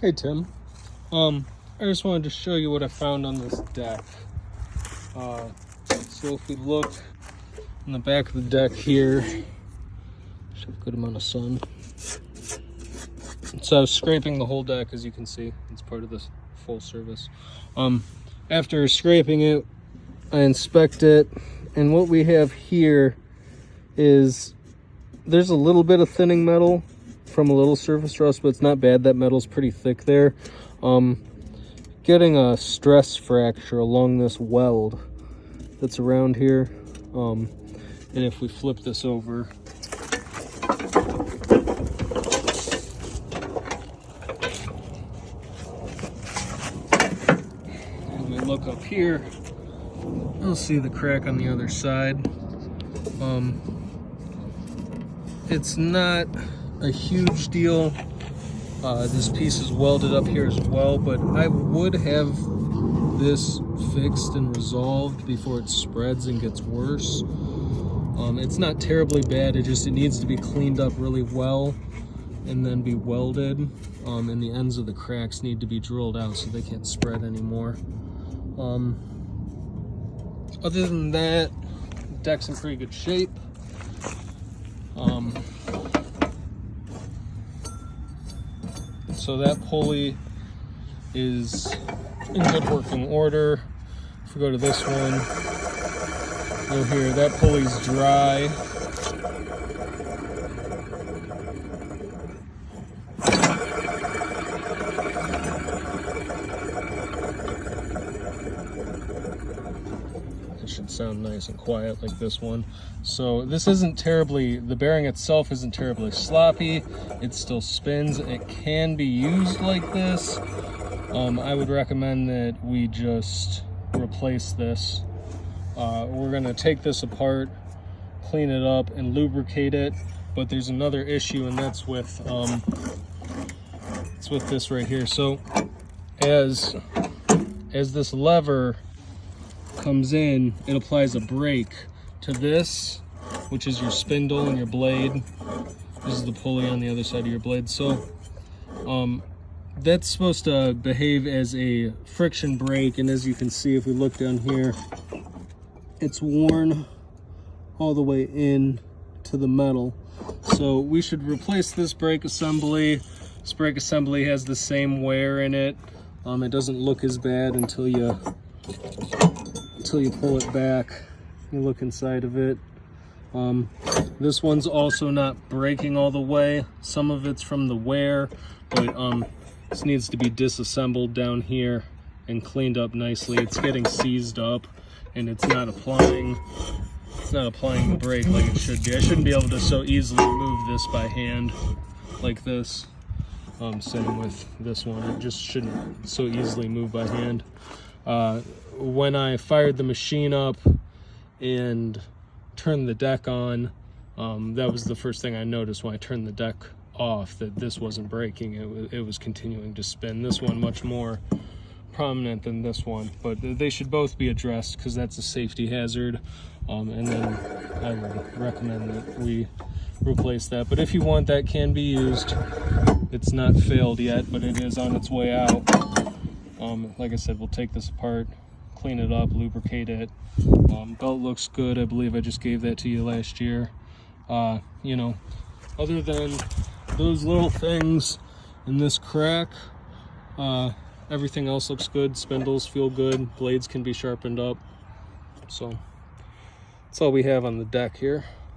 Hey Tim, I just wanted to show you what I found on this deck. So if we look in the back of the deck here, should have a good amount of sun. So I was scraping the whole deck, as you can see. It's part of this full service. After scraping it, I inspect it, and what we have here is there's a little bit of thinning metal from a little surface rust, but it's not bad. That metal's pretty thick there. Getting a stress fracture along this weld that's around here. And if we flip this over, and we look up here, you'll see the crack on the other side. It's not a huge deal. This piece is welded up here as well, but I would have this fixed and resolved before it spreads and gets worse. It's not terribly bad, it needs to be cleaned up really well and then be welded, and the ends of the cracks need to be drilled out so they can't spread anymore. Other than that, the deck's in pretty good shape. So that pulley is in good working order. If we go to this one, you'll hear that pulley's dry. It should sound nice and quiet like this one. So this isn't terribly, the bearing itself isn't terribly sloppy. It still spins. It can be used like this. I would recommend that we just replace this. We're gonna take this apart, clean it up, and lubricate it. But there's another issue, and that's with it's with this right here. So as this lever comes in, it applies a brake to this, which is your spindle and your blade. This is the pulley on the other side of your blade. So that's supposed to behave as a friction brake, and as you can see, if we look down here, it's worn all the way in to the metal. So we should replace this brake assembly. This brake assembly has the same wear in it. It doesn't look as bad until you pull it back. You look inside of it. This one's also not breaking all the way. Some of it's from the wear, but this needs to be disassembled down here and cleaned up nicely. It's getting seized up, and it's not applying the brake like it should be. I shouldn't be able to so easily move this by hand like this. Same with this one. It just shouldn't so easily move by hand. When I fired the machine up and turned the deck on, that was the first thing I noticed when I turned the deck off, that this wasn't breaking. It was continuing to spin. This one much more prominent than this one, but they should both be addressed because that's a safety hazard. And then I would recommend that we replace that. But if you want, that can be used. It's not failed yet, but it is on its way out. Like I said, we'll take this apart, clean it up, lubricate it. Belt looks good. I believe I just gave that to you last year. You know, other than those little things and this crack, everything else looks good. Spindles feel good. Blades can be sharpened up. So that's all we have on the deck here.